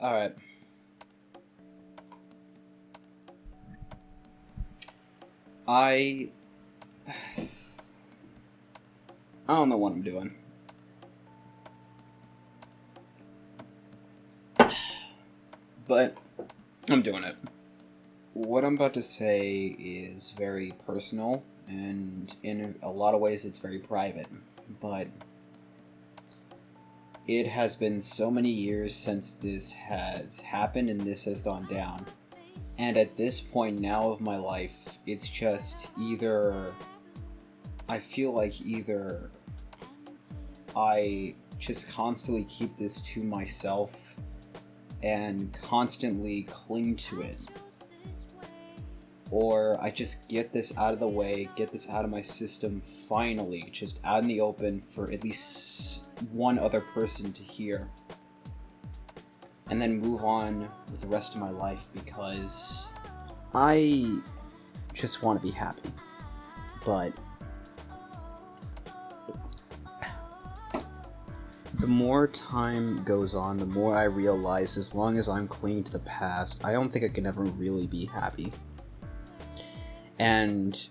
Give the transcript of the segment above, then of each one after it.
Alright. I... I don't know what I'm doing. But I'm doing it. What I'm about to say is very personal, and in a lot of ways it's very private. But it has been so many years since this has happened and this has gone down. And at this point now of my life, it's just either... I feel like either I just constantly keep this to myself and constantly cling to it, or I just get this out of the way, get this out of my system finally, just out in the open for at least one other person to hear, and then move on with the rest of my life, because I just want to be happy. But the more time goes on, the more I realize as long as I'm clinging to the past, I don't think I can ever really be happy. And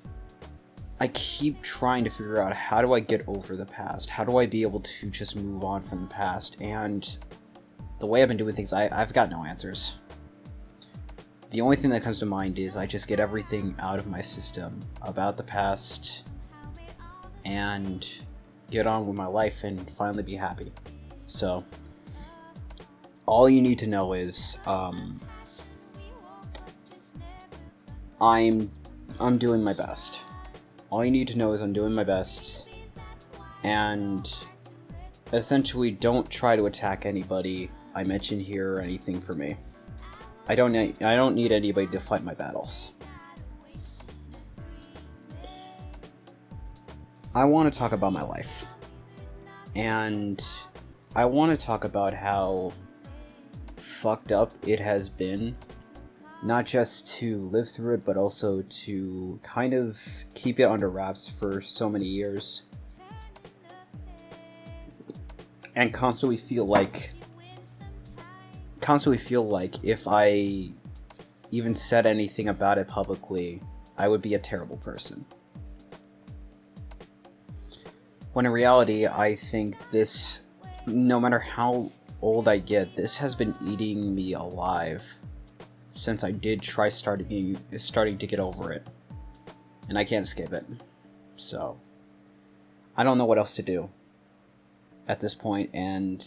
I keep trying to figure out, how do I get over the past? How do I be able to just move on from the past? And the way I've been doing things, I've got no answers. The only thing that comes to mind is I just get everything out of my system about the past and get on with my life and finally be happy. So all you need to know is I'm doing my best. All you need to know is I'm doing my best, and essentially don't try to attack anybody I mention here or anything for me. I don't need anybody to fight my battles. I want to talk about my life. And I want to talk about how fucked up it has been, not just to live through it, but also to kind of keep it under wraps for so many years. And constantly feel like if I even said anything about it publicly, I would be a terrible person. When in reality, I think this, no matter how old I get, this has been eating me alive since I did try starting to get over it. And I can't escape it. So, I don't know what else to do at this point, and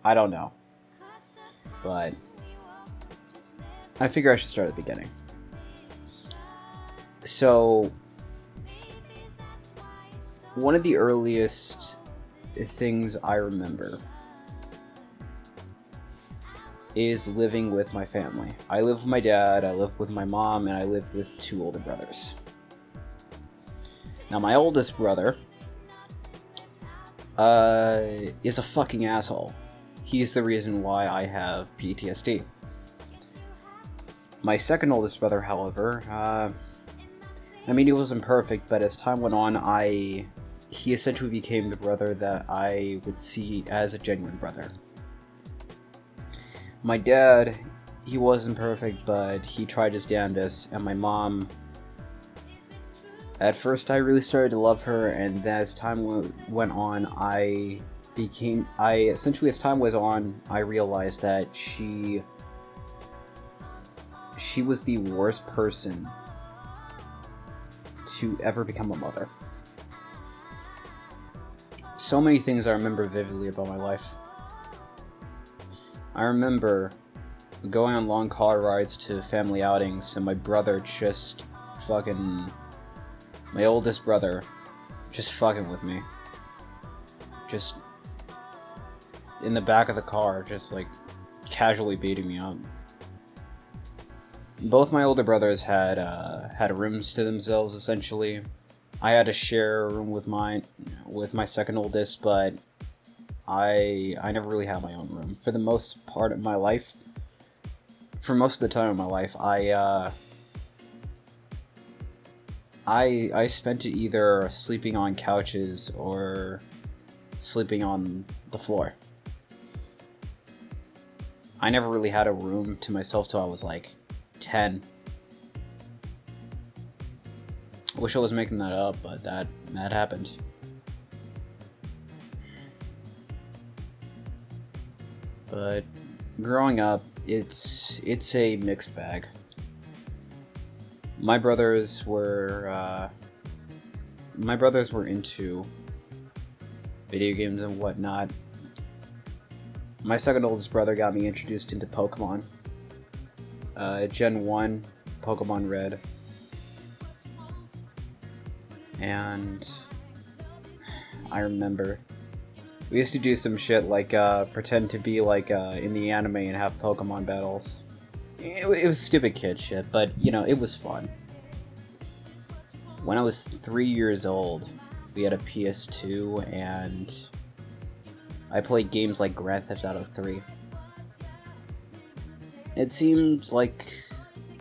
I don't know. But I figure I should start at the beginning. So, one of the earliest things I remember is living with my family. I live with my dad, I live with my mom, and I live with two older brothers. Now, my oldest brother is a fucking asshole. He's the reason why I have PTSD. My second oldest brother, however, he wasn't perfect, but as time went on, he essentially became the brother that I would see as a genuine brother. My dad, he wasn't perfect, but he tried his damnedest, and my mom, at first I really started to love her, and then as time went on, I realized that she was the worst person to ever become a mother. So many things I remember vividly about my life. I remember going on long car rides to family outings, and my brother just my oldest brother just fucking with me. Just in the back of the car, just like casually beating me up. Both my older brothers had rooms to themselves, essentially. I had to share a room with my second oldest, but I never really had my own room. For the most part of my life, for most of the time of my life, I spent it either sleeping on couches or sleeping on the floor. I never really had a room to myself till I was like 10. I wish I was making that up, but that happened. But growing up, it's a mixed bag. My brothers were into video games and whatnot. My second oldest brother got me introduced into Pokemon. Gen 1, Pokemon Red. And I remember we used to do some shit like pretend to be like in the anime and have Pokemon battles. It was stupid kid shit, but you know, it was fun. When I was 3 years old, we had a PS2 and I played games like Grand Theft Auto 3. It seemed like,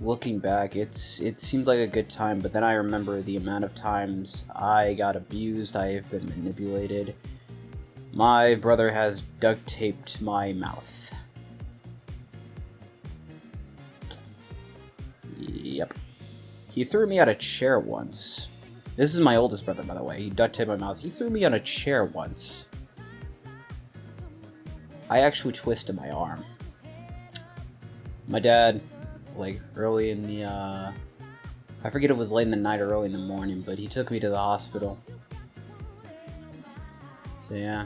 looking back, it seemed like a good time, but then I remember the amount of times I got abused, I have been manipulated. My brother has duct taped my mouth. Yep. He threw me out a chair once. This is my oldest brother, by the way. He duct taped my mouth. He threw me on a chair once. I actually twisted my arm. My dad, like, early in the, I forget if it was late in the night or early in the morning, but he took me to the hospital. So, yeah.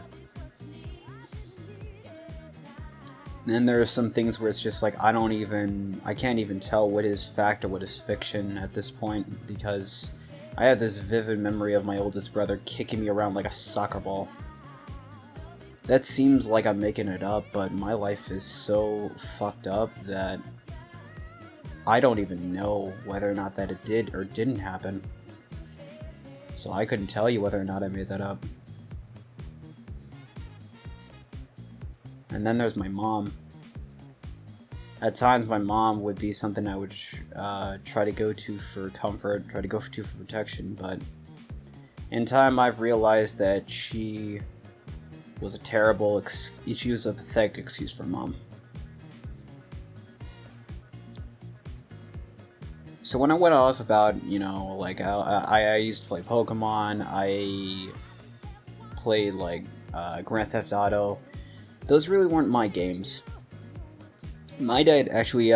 And then there are some things where it's just like, I can't even tell what is fact or what is fiction at this point, because I have this vivid memory of my oldest brother kicking me around like a soccer ball. That seems like I'm making it up, but my life is so fucked up that I don't even know whether or not that it did or didn't happen. So I couldn't tell you whether or not I made that up. And then there's my mom. At times my mom would be something I would try to go to for comfort, try to go to for protection, but in time I've realized that she was a pathetic excuse for mom. So when I went off about, you know, like I used to play Pokemon, I played like Grand Theft Auto, those really weren't my games. My dad actually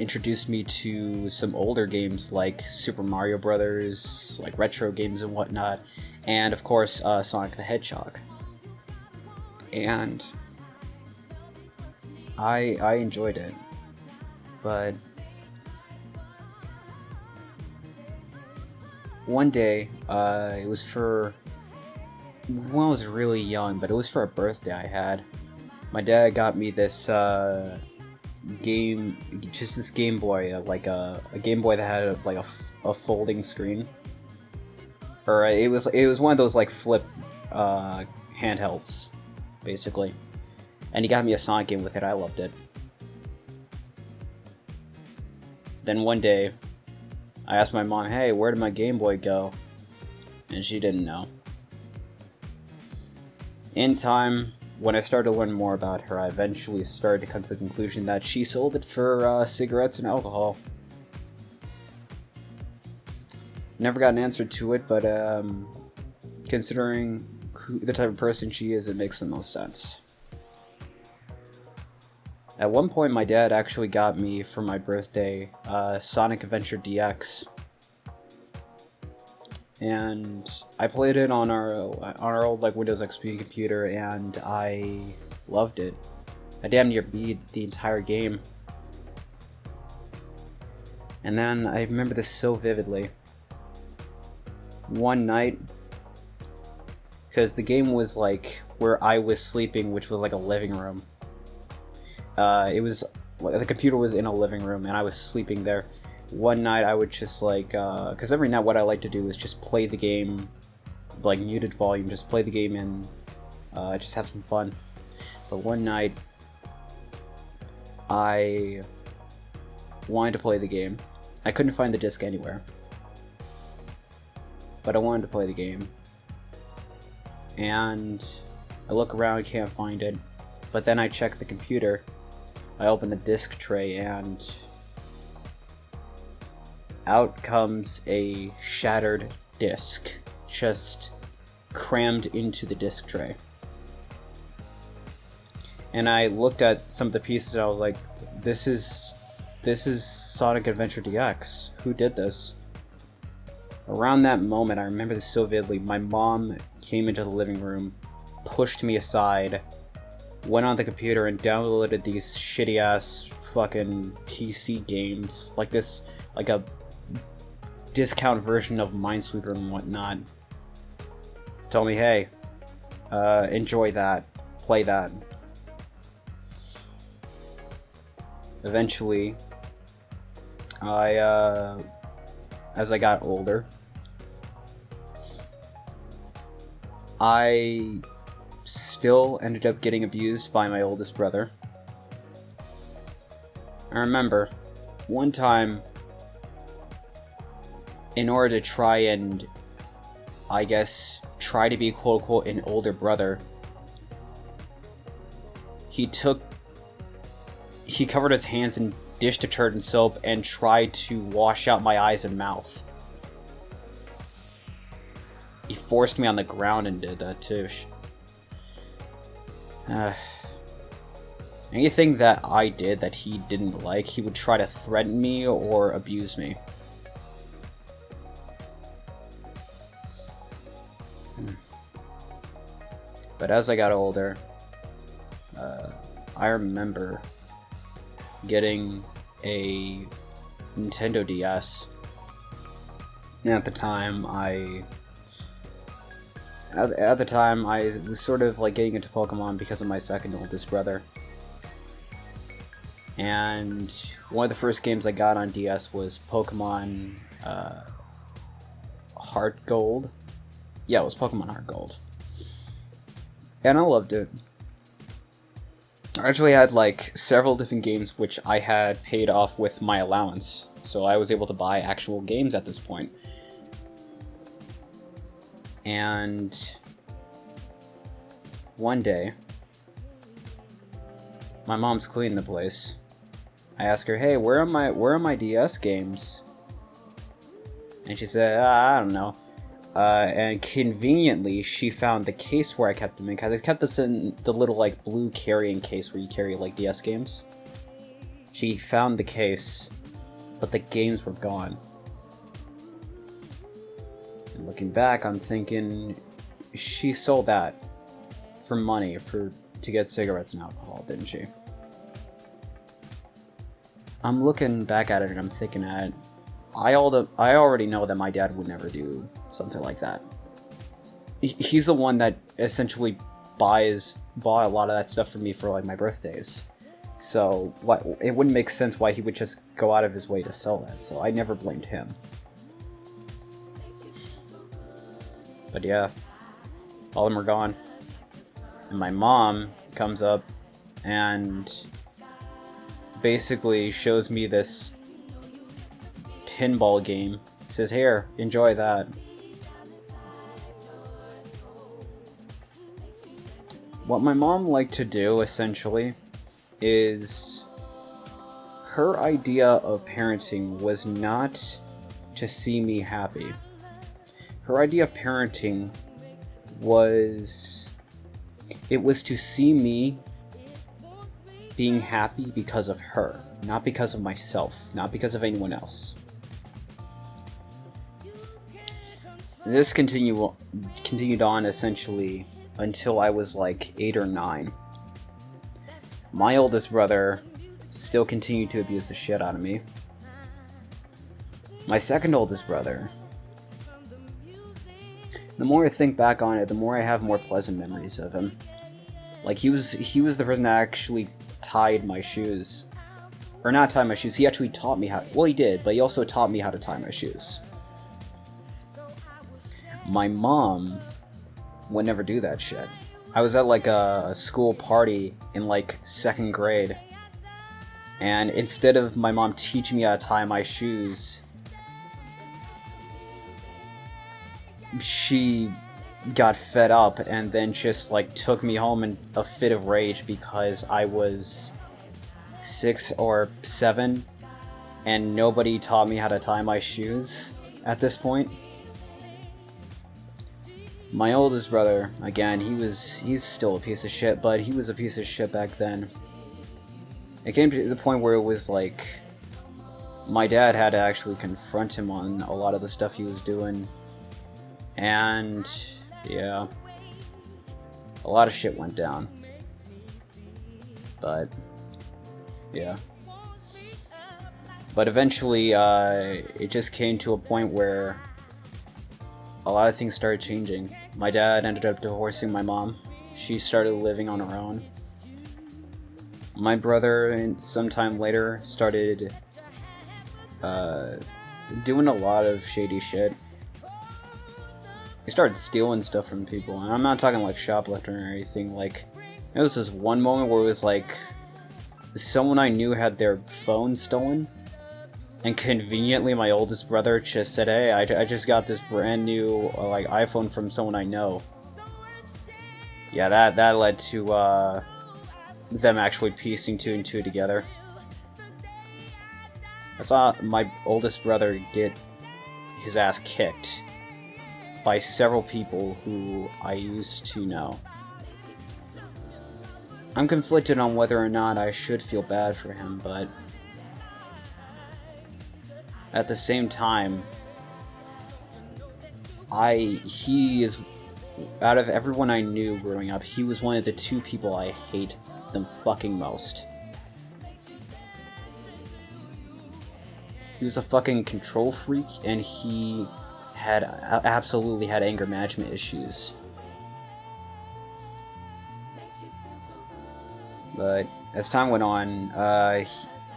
introduced me to some older games like Super Mario Brothers, like retro games and whatnot, and of course Sonic the Hedgehog. And I enjoyed it, but one day, it was for, when I was really young, but it was for a birthday I had. My dad got me this game, just this Game Boy, like a Game Boy that had like a folding screen, or it was one of those like flip handhelds, basically. And he got me a Sonic game with it. I loved it. Then one day, I asked my mom, "Hey, where did my Game Boy go?" And she didn't know. In time, when I started to learn more about her, I eventually started to come to the conclusion that she sold it for cigarettes and alcohol. Never got an answer to it, but considering the type of person she is, it makes the most sense. At one point, my dad actually got me for my birthday Sonic Adventure DX, and I played it on our old like Windows XP computer, and I loved it. I damn near beat the entire game. And then I remember this so vividly. One night, because the game was like where I was sleeping, which was like a living room. It was the computer was in a living room, and I was sleeping there. One night I would just like, because every night what I like to do is just play the game, like muted volume, just play the game and just have some fun. But one night I wanted to play the game. I couldn't find the disc anywhere, but I wanted to play the game. And I look around, can't find it. But then I check the computer, I open the disc tray and out comes a shattered disc, just crammed into the disc tray. And I looked at some of the pieces and I was like, this is Sonic Adventure DX. Who did this? Around that moment, I remember this so vividly, my mom came into the living room, pushed me aside, went on the computer and downloaded these shitty ass fucking PC games, like a discount version of Minesweeper and whatnot. Told me, hey, enjoy that, play that. Eventually, as I got older, I still ended up getting abused by my oldest brother. I remember one time, in order to try and, I guess, try to be quote-unquote an older brother, he covered his hands in dish detergent soap and tried to wash out my eyes and mouth. He forced me on the ground and did that too. Anything that I did that he didn't like, he would try to threaten me or abuse me. But as I got older, I remember getting a Nintendo DS. And at the time, I was sort of like getting into Pokemon because of my second oldest brother. And one of the first games I got on DS was Pokemon Heart Gold. Yeah, it was Pokemon Heart Gold. And I loved it. I actually had like several different games which I had paid off with my allowance, so I was able to buy actual games at this point. And one day, my mom's cleaning the place. I ask her, "Hey, where are my DS games?" And she said, "I don't know." And conveniently, she found the case where I kept them in, because I kept this in the little, like, blue carrying case where you carry, like, DS games. She found the case, but the games were gone. And looking back, I'm thinking, she sold that for money, to get cigarettes and alcohol, didn't she? I'm looking back at it and I'm thinking that I already know that my dad would never do something like that. He's the one that essentially bought a lot of that stuff for me for like my birthdays. So it wouldn't make sense why he would just go out of his way to sell that. So I never blamed him. But yeah, all of them are gone. And my mom comes up and basically shows me this pinball game. Says, "Here, enjoy that." What my mom liked to do, essentially, is her idea of parenting was not to see me happy. Her idea of parenting was to see me being happy because of her, not because of myself, not because of anyone else. This continued on essentially until I was like 8 or 9. My oldest brother still continued to abuse the shit out of me. My second oldest brother, the more I think back on it, the more I have more pleasant memories of him. Like, he was the person that actually tied my shoes. Or not tie my shoes, he actually taught me how to, well, he did, but he also taught me how to tie my shoes. My mom would never do that shit. I was at like a school party in like 2nd grade, and instead of my mom teaching me how to tie my shoes, she got fed up and then just like took me home in a fit of rage because I was 6 or 7, and nobody taught me how to tie my shoes at this point. My oldest brother, again, he's still a piece of shit, but he was a piece of shit back then. It came to the point where it was like, my dad had to actually confront him on a lot of the stuff he was doing. And, yeah, a lot of shit went down. But, yeah. But eventually, it just came to a point where a lot of things started changing. My dad ended up divorcing my mom. She started living on her own. My brother, sometime later, started doing a lot of shady shit. He started stealing stuff from people, and I'm not talking like shoplifting or anything. Like, there was this one moment where it was like, someone I knew had their phone stolen, and conveniently my oldest brother just said, hey, I just got this brand new like iPhone from someone I know. Yeah, that led to them actually piecing 2 and 2 together. I saw my oldest brother get his ass kicked by several people who I used to know. I'm conflicted on whether or not I should feel bad for him, but at the same time, he is, out of everyone I knew growing up, he was one of the 2 people I hate them fucking most. He was a fucking control freak, and he had absolutely had anger management issues. But as time went on,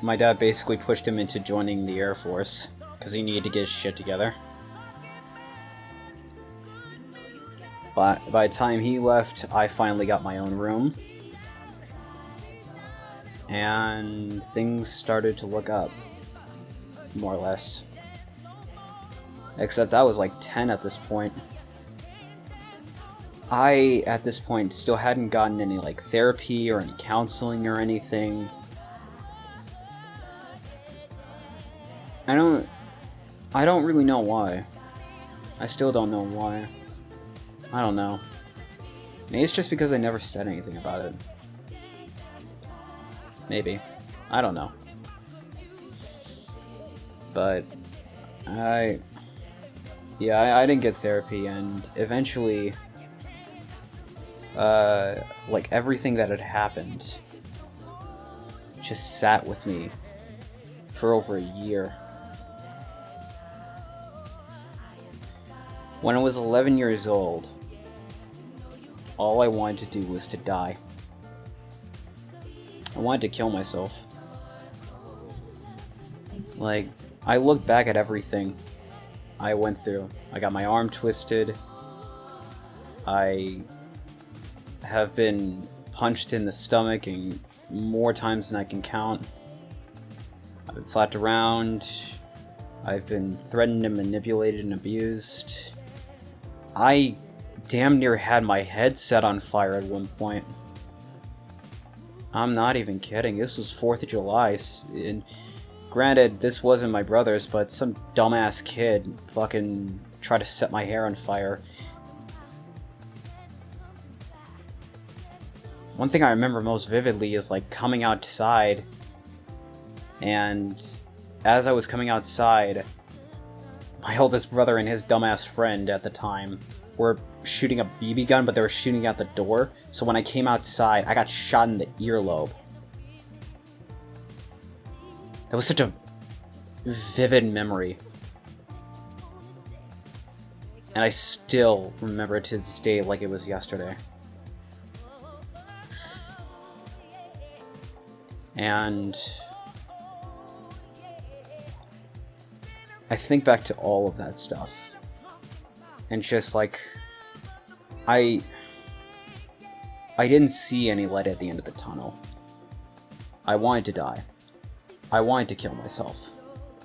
my dad basically pushed him into joining the Air Force because he needed to get his shit together. But by the time he left, I finally got my own room, and things started to look up, more or less. Except I was like 10 at this point. I, at this point, still hadn't gotten any like therapy or any counseling or anything. I don't really know why. I still don't know why. I don't know. Maybe it's just because I never said anything about it. Maybe. I don't know. But I didn't get therapy, and eventually like everything that had happened just sat with me for over a year. When I was 11 years old, all I wanted to do was to die. I wanted to kill myself. Like, I look back at everything I went through. I got my arm twisted. I have been punched in the stomach and more times than I can count. I've been slapped around. I've been threatened and manipulated and abused. I damn near had my head set on fire at one point. I'm not even kidding. This was 4th of July, and granted, this wasn't my brother's, but some dumbass kid fucking tried to set my hair on fire. One thing I remember most vividly is like coming outside, and as I was coming outside, my oldest brother and his dumbass friend at the time were shooting a BB gun, but they were shooting out the door, so when I came outside, I got shot in the earlobe. That was such a vivid memory. And I still remember it to this day like it was yesterday. And I think back to all of that stuff. And just like, I didn't see any light at the end of the tunnel. I wanted to die. I wanted to kill myself.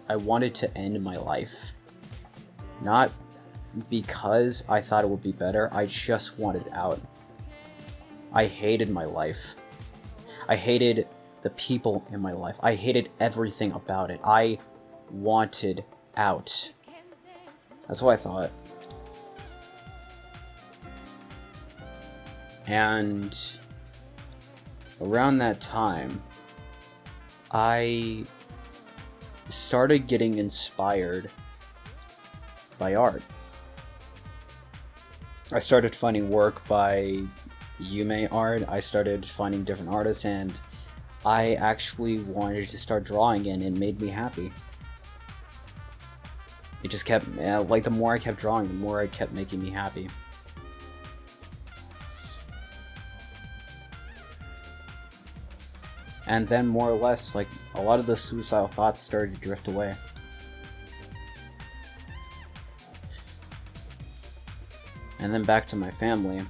I wanted to end my life. Not because I thought it would be better, I just wanted out. I hated my life. I hated the people in my life. I hated everything about it. I wanted out. That's what I thought. And around that time, I started getting inspired by art. I started finding work by Yume art. I started finding different artists, and I actually wanted to start drawing, and it made me happy. It just kept, like, the more I kept drawing, the more it kept making me happy. And then, more or less, like, a lot of the suicidal thoughts started to drift away. And then back to my family.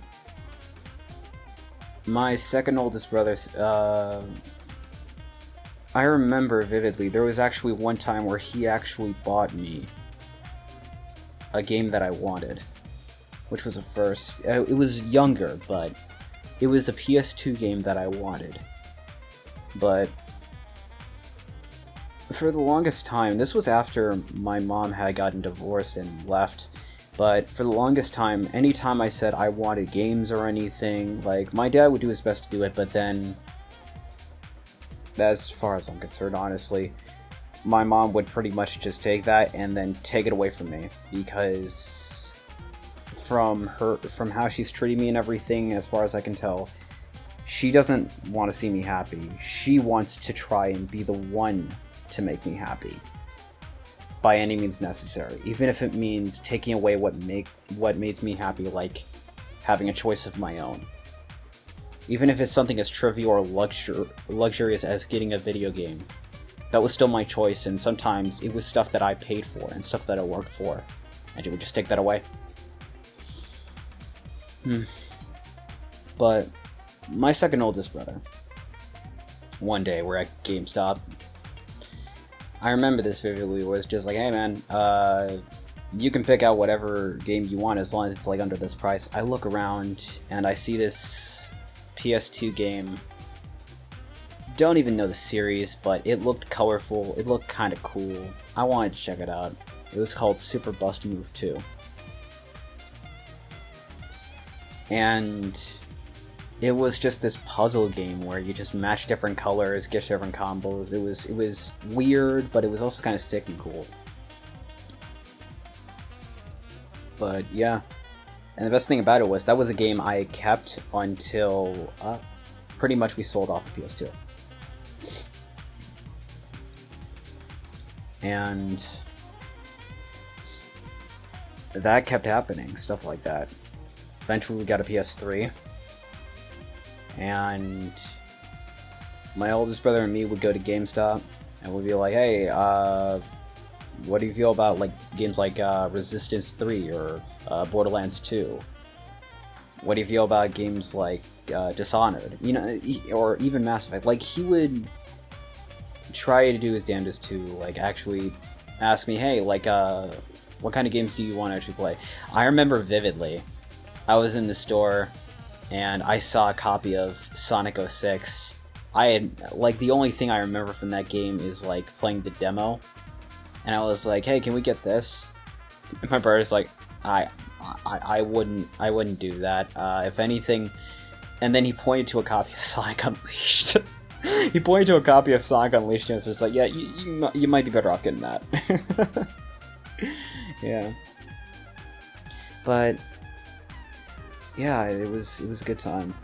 My second oldest brother, I remember vividly, there was actually one time where he actually bought me a game that I wanted, which was a first. It was younger, but it was a PS2 game that I wanted. But for the longest time, this was after my mom had gotten divorced and left, but for the longest time, anytime I said I wanted games or anything, like, my dad would do his best to do it, but then, as far as I'm concerned, honestly, my mom would pretty much just take that and then take it away from me, because from how she's treating me and everything, as far as I can tell, she doesn't want to see me happy. She wants to try and be the one to make me happy, by any means necessary, even if it means taking away what makes me happy, like having a choice of my own. Even if it's something as trivial or luxurious as getting a video game, that was still my choice, and sometimes it was stuff that I paid for and stuff that I worked for, and she would just take that away. But my second oldest brother, one day we're at GameStop. I remember this vividly. It was just like, hey man, you can pick out whatever game you want as long as it's like under this price. I look around and I see this PS2 game. Don't even know the series, but it looked colorful. It looked kind of cool. I wanted to check it out. It was called Super Bust Move 2. And it was just this puzzle game where you just match different colors, get different combos. It was weird, but it was also kind of sick and cool. But yeah, and the best thing about it was that was a game I kept until pretty much we sold off the PS2. And that kept happening, stuff like that. Eventually we got a PS3. And my oldest brother and me would go to GameStop and we'd be like, hey, what do you feel about like games like Resistance 3 or Borderlands 2? What do you feel about games like Dishonored? You know, or even Mass Effect? Like, he would try to do his damnedest to like actually ask me, hey, like, what kind of games do you want to actually play? I remember vividly, I was in the store and I saw a copy of Sonic 06. I had, like, the only thing I remember from that game is, like, playing the demo. And I was like, hey, can we get this? And my brother's like, I wouldn't do that. If anything... And then he pointed to a copy of Sonic Unleashed. He pointed to a copy of Sonic Unleashed and was just like, yeah, you might be better off getting that. Yeah. But... yeah, it was a good time.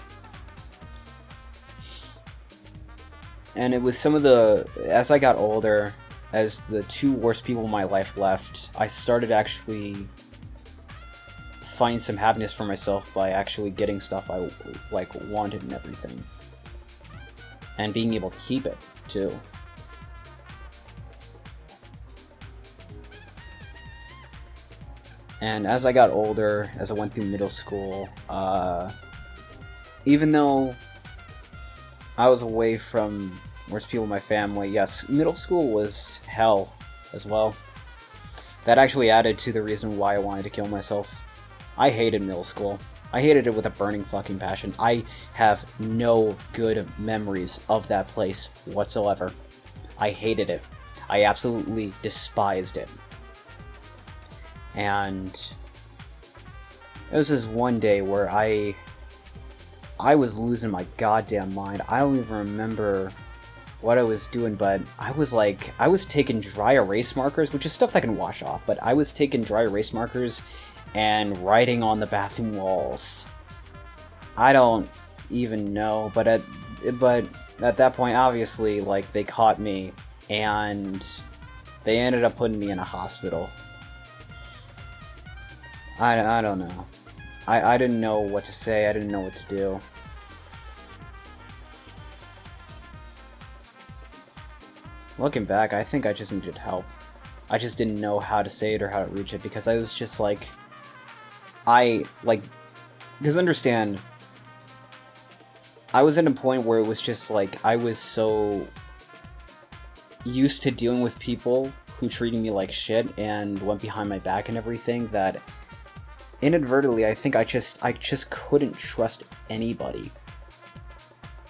And it was some of the... as I got older, as the two worst people in my life left, I started actually finding some happiness for myself by actually getting stuff I, like, wanted and everything. And being able to keep it, too. And as I got older, as I went through middle school, even though I was away from worst people in my family, yes, middle school was hell as well. That actually added to the reason why I wanted to kill myself. I hated middle school. I hated it with a burning fucking passion. I have no good memories of that place whatsoever. I hated it. I absolutely despised it. And it was this one day where I was losing my goddamn mind. I don't even remember what I was doing, but I was taking dry erase markers, which is stuff that can wash off, but I was taking dry erase markers and writing on the bathroom walls. I don't even know, but at that point, obviously, like, they caught me, and they ended up putting me in a hospital. I don't know. I didn't know what to say, I didn't know what to do. Looking back, I think I just needed help. I just didn't know how to say it or how to reach it, because I was just like... because understand, I was at a point where it was just like, I was so used to dealing with people who treated me like shit and went behind my back and everything that inadvertently I think I just couldn't trust anybody.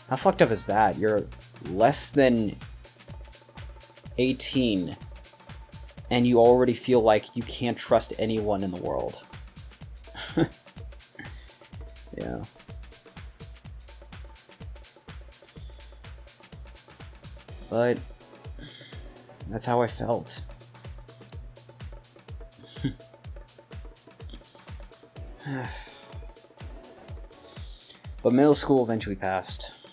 How fucked up is that? You're less than 18 and you already feel like you can't trust anyone in the world. Yeah. But that's how I felt. But middle school eventually passed.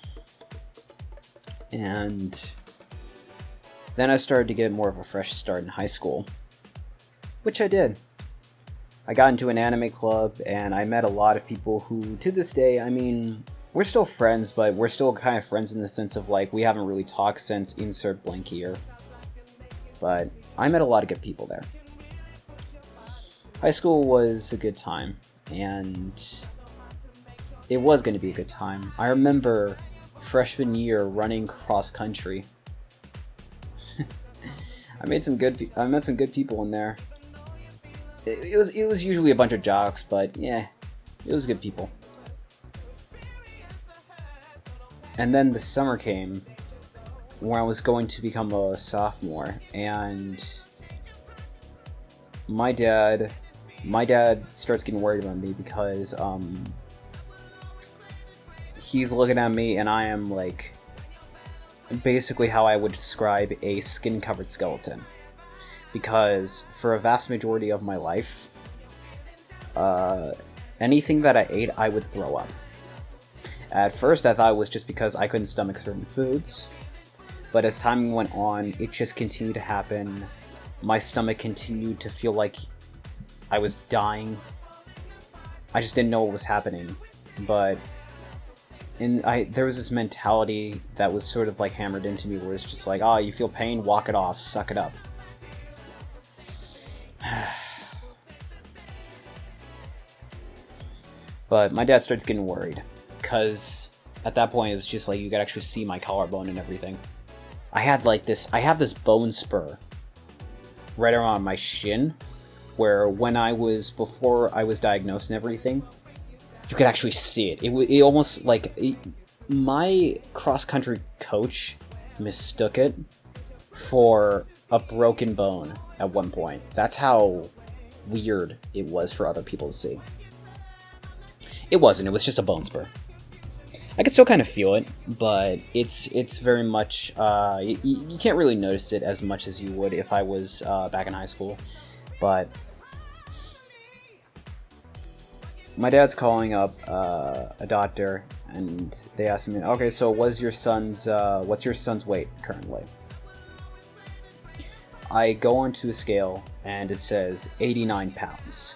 And then I started to get more of a fresh start in high school. Which I did. I got into an anime club, and I met a lot of people who, to this day, I mean, we're still friends, but we're still kind of friends in the sense of, like, we haven't really talked since insert blank year. But I met a lot of good people there. High school was a good time, and it was going to be a good time. I remember freshman year running cross country. I met some good people in there. It was usually a bunch of jocks, but yeah, it was good people. And then the summer came, where I was going to become a sophomore, and my dad starts getting worried about me because he's looking at me and I am like basically how I would describe a skin-covered skeleton. Because for a vast majority of my life, anything that I ate, I would throw up. At first, I thought it was just because I couldn't stomach certain foods, but as time went on, it just continued to happen. My stomach continued to feel like I was dying. I just didn't know what was happening, but there was this mentality that was sort of like hammered into me, where it's just like, oh, you feel pain, walk it off, suck it up. But my dad starts getting worried, because at that point it was just like you could actually see my collarbone and everything. I have this bone spur right around my shin, where before I was diagnosed and everything, you could actually see it. It almost like my cross-country coach mistook it for a broken bone at one point. That's how weird it was for other people to see. It wasn't, it was just a bone spur. I could still kind of feel it, but it's very much, you can't really notice it as much as you would if I was back in high school. But my dad's calling up a doctor, and they asked me, okay, so what's your son's weight currently? I go onto a scale, and it says 89 pounds.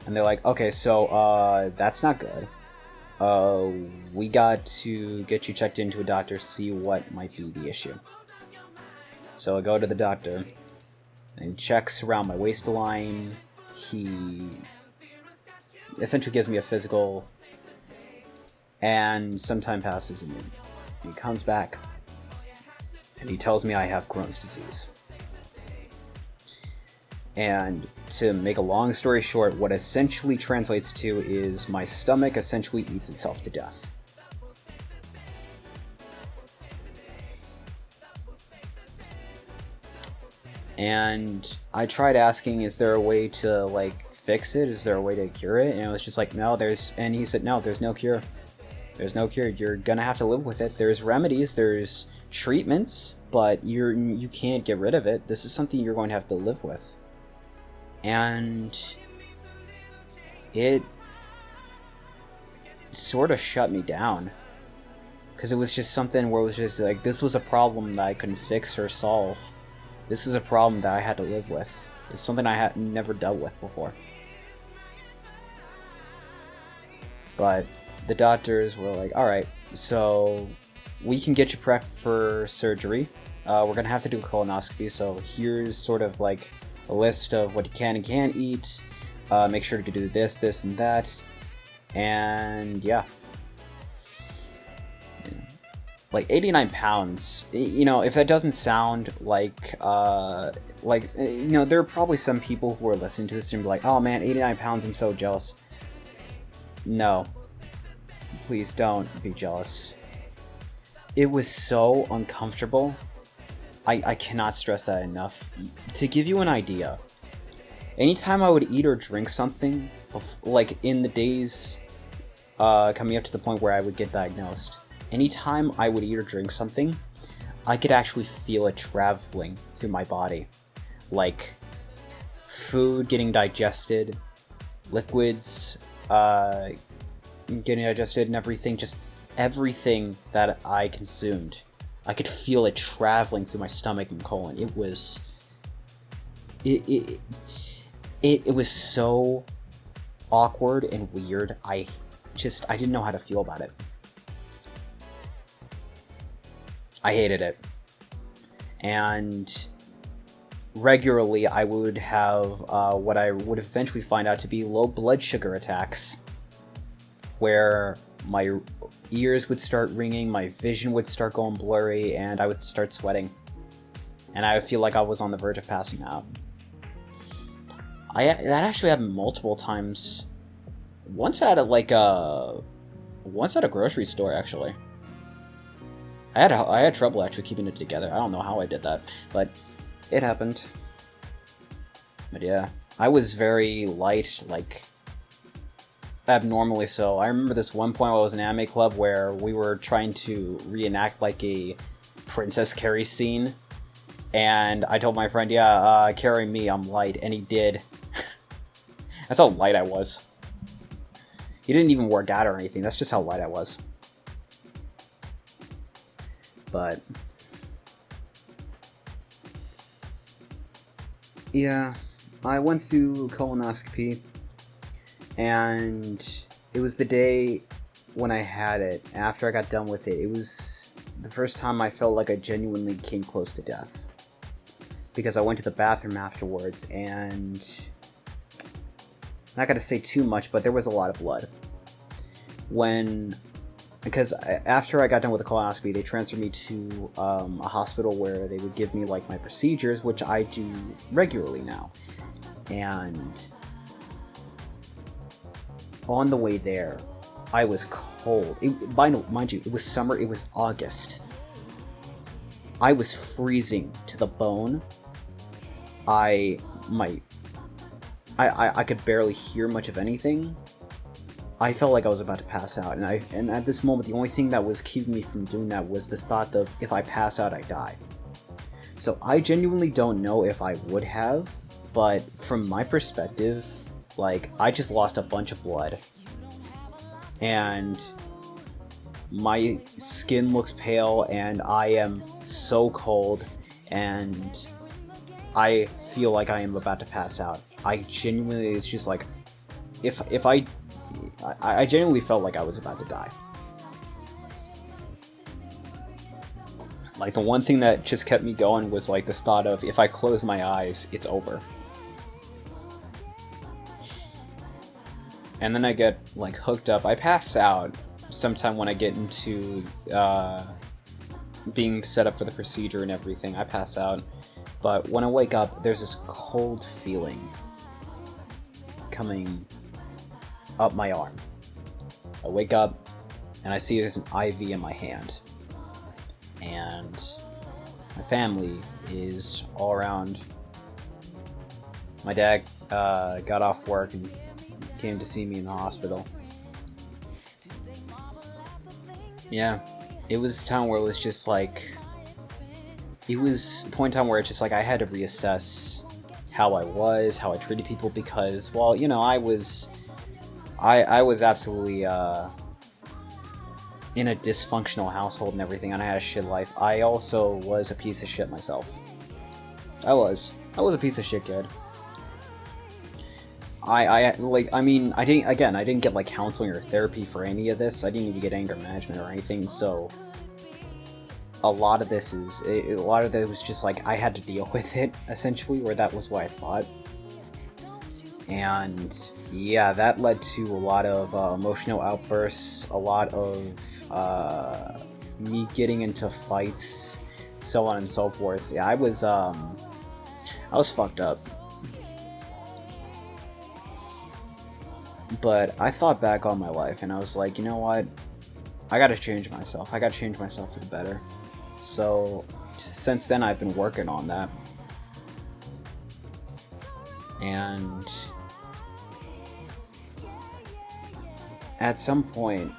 And they're like, okay, so that's not good. We got to get you checked into a doctor, see what might be the issue. So I go to the doctor, and he checks around my waistline. He essentially gives me a physical, and some time passes, and he comes back, and he tells me I have Crohn's disease. And to make a long story short, what essentially translates to is my stomach essentially eats itself to death. And I tried asking, is there a way to, like, fix it? Is there a way to cure it? And it was just like, no, and he said, no, there's no cure. There's no cure. You're gonna have to live with it. There's remedies, there's treatments, but you can't get rid of it. This is something you're going to have to live with. And it sort of shut me down. Because it was just something where it was just like, this was a problem that I couldn't fix or solve. This is a problem that I had to live with. It's something I had never dealt with before. But the doctors were like, alright, so we can get you prepped for surgery. We're gonna have to do a colonoscopy, so here's sort of like a list of what you can and can't eat. Make sure to do this, this, and that. And yeah. Like 89 pounds, you know, if that doesn't sound like, you know, there are probably some people who are listening to this and be like, oh man, 89 pounds, I'm so jealous. No. Please don't be jealous. It was so uncomfortable. I cannot stress that enough. To give you an idea, anytime I would eat or drink something, like in the days coming up to the point where I would get diagnosed, anytime I would eat or drink something, I could actually feel it traveling through my body. Like, food getting digested, liquids getting digested, and everything, just everything that I consumed. I could feel it traveling through my stomach and colon. It was... It was so awkward and weird. I didn't know how to feel about it. I hated it. And regularly I would have what I would eventually find out to be low blood sugar attacks, where my ears would start ringing, my vision would start going blurry, and I would start sweating. And I would feel like I was on the verge of passing out. That actually happened multiple times. Once at a grocery store, actually. I had trouble actually keeping it together. I don't know how I did that, but it happened. But yeah, I was very light, like abnormally so. I remember this one point while I was in anime club where we were trying to reenact like a Princess Carrie scene, and I told my friend, yeah, carry me, I'm light, and he did. That's how light I was. He didn't even work out or anything, that's just how light I was. But yeah, I went through colonoscopy, and it was the day when I had it, after I got done with it. It was the first time I felt like I genuinely came close to death, because I went to the bathroom afterwards, and I'm not gonna say too much, but there was a lot of blood. Because after I got done with the colonoscopy, they transferred me to a hospital where they would give me like my procedures, which I do regularly now. And on the way there, I was cold. Mind you, it was summer, it was August. I was freezing to the bone. I could barely hear much of anything. I felt like I was about to pass out, and at this moment, the only thing that was keeping me from doing that was this thought of, if I pass out, I die. So I genuinely don't know if I would have, but from my perspective, like, I just lost a bunch of blood, and my skin looks pale, and I am so cold, and I feel like I am about to pass out. I genuinely, it's just like, I genuinely felt like I was about to die. Like, the one thing that just kept me going was like this thought of, if I close my eyes, it's over. And then I get like hooked up. I pass out sometime when I get into being set up for the procedure and everything. I pass out, But when I wake up, there's this cold feeling coming up my arm. I wake up and I see there's an IV in my hand. And my family is all around. My dad got off work and came to see me in the hospital. Yeah, it was a time where it was just like, it was a point in time where it's just like I had to reassess how I was, how I treated people, because, well, you know, I was absolutely in a dysfunctional household and everything, and I had a shit life. I also was a piece of shit myself. I was a piece of shit kid. I didn't get like counseling or therapy for any of this. I didn't even get anger management or anything, so a lot of this was just like I had to deal with it, essentially, or that was what I thought. And yeah, that led to a lot of emotional outbursts, a lot of me getting into fights, so on and so forth. Yeah, I was fucked up. But I thought back on my life and I was like, you know what? I gotta change myself. I gotta change myself for the better. So since then I've been working on that. And at some point,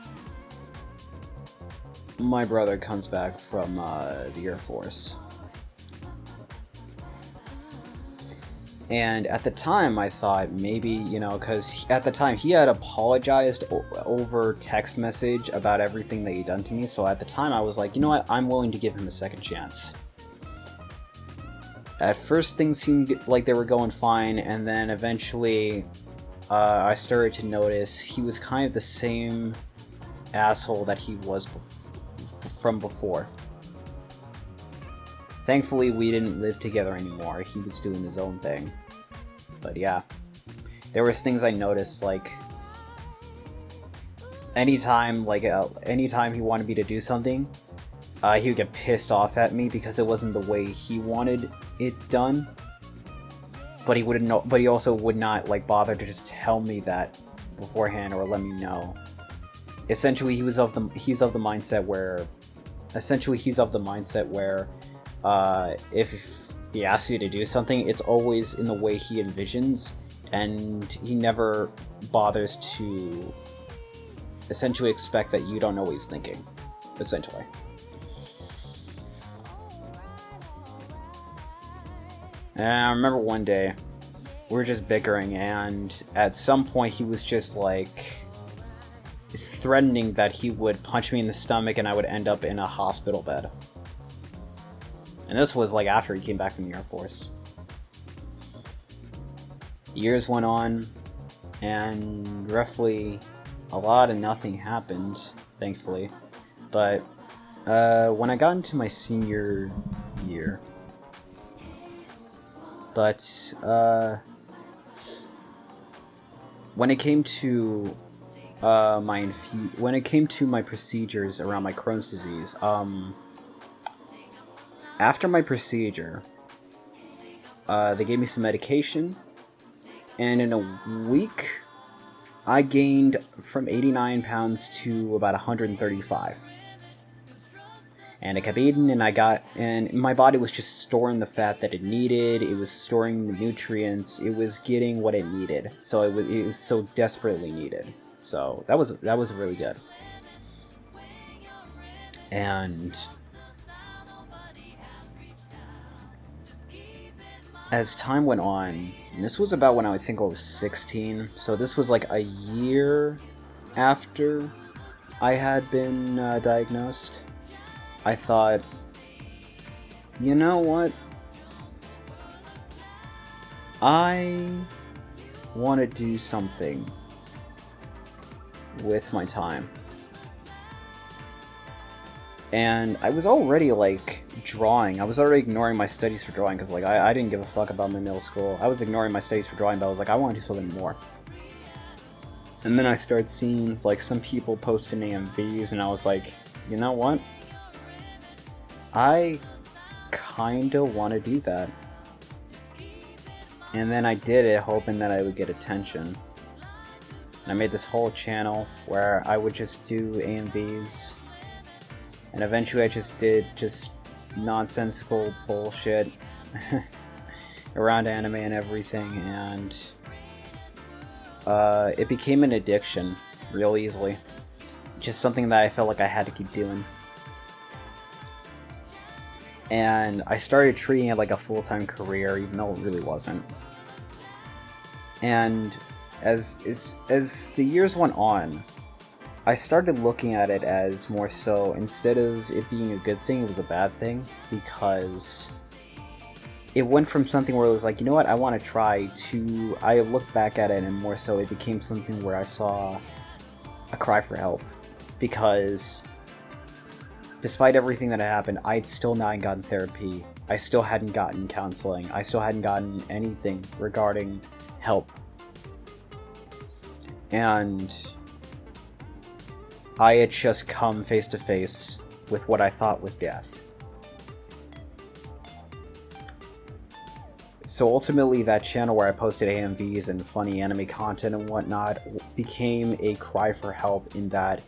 my brother comes back from the Air Force. And at the time, I thought maybe, you know, because at the time he had apologized over text message about everything that he'd done to me. So at the time, I was like, you know what, I'm willing to give him a second chance. At first, things seemed like they were going fine, and then eventually, I started to notice he was kind of the same asshole that he was from before. Thankfully, we didn't live together anymore. He was doing his own thing. But yeah, there was things I noticed, like anytime he wanted me to do something, he would get pissed off at me because it wasn't the way he wanted it done. But he wouldn't know. But he also would not like bother to just tell me that beforehand or let me know. Essentially, he's of the mindset where if he asks you to do something, it's always in the way he envisions, and he never bothers to essentially expect that you don't know what he's thinking, essentially. And I remember one day, we were just bickering, and at some point he was just like threatening that he would punch me in the stomach and I would end up in a hospital bed. And this was like after he came back from the Air Force. Years went on, and roughly a lot of nothing happened, thankfully. But when I got into my senior year, when it came to my procedures around my Crohn's disease, after my procedure, they gave me some medication, and in a week, I gained from 89 pounds to about 135. And I kept eating, and my body was just storing the fat that it needed. It was storing the nutrients. It was getting what it needed. So it was so desperately needed. So that was really good. And as time went on, and this was about when I think I was 16, so this was like a year after I had been diagnosed, I thought, you know what? I want to do something with my time. And I was already, like, drawing. I was already ignoring my studies for drawing, because, like, I didn't give a fuck about my middle school. I was ignoring my studies for drawing, but I was like, I want to do something more. And then I started seeing, like, some people posting AMVs, and I was like, you know what? I kinda want to do that. And then I did it hoping that I would get attention. And I made this whole channel where I would just do AMVs. And eventually I just did just nonsensical bullshit around anime and everything, and it became an addiction real easily. Just something that I felt like I had to keep doing. And I started treating it like a full-time career, even though it really wasn't. And as the years went on, I started looking at it as more so, instead of it being a good thing, it was a bad thing, because it went from something where it was like, you know what, I want to try, to I looked back at it and more so it became something where I saw a cry for help. Because despite everything that had happened, I'd still not gotten therapy, I still hadn't gotten counseling, I still hadn't gotten anything regarding help. And I had just come face to face with what I thought was death. So ultimately, that channel where I posted AMVs and funny anime content and whatnot became a cry for help, in that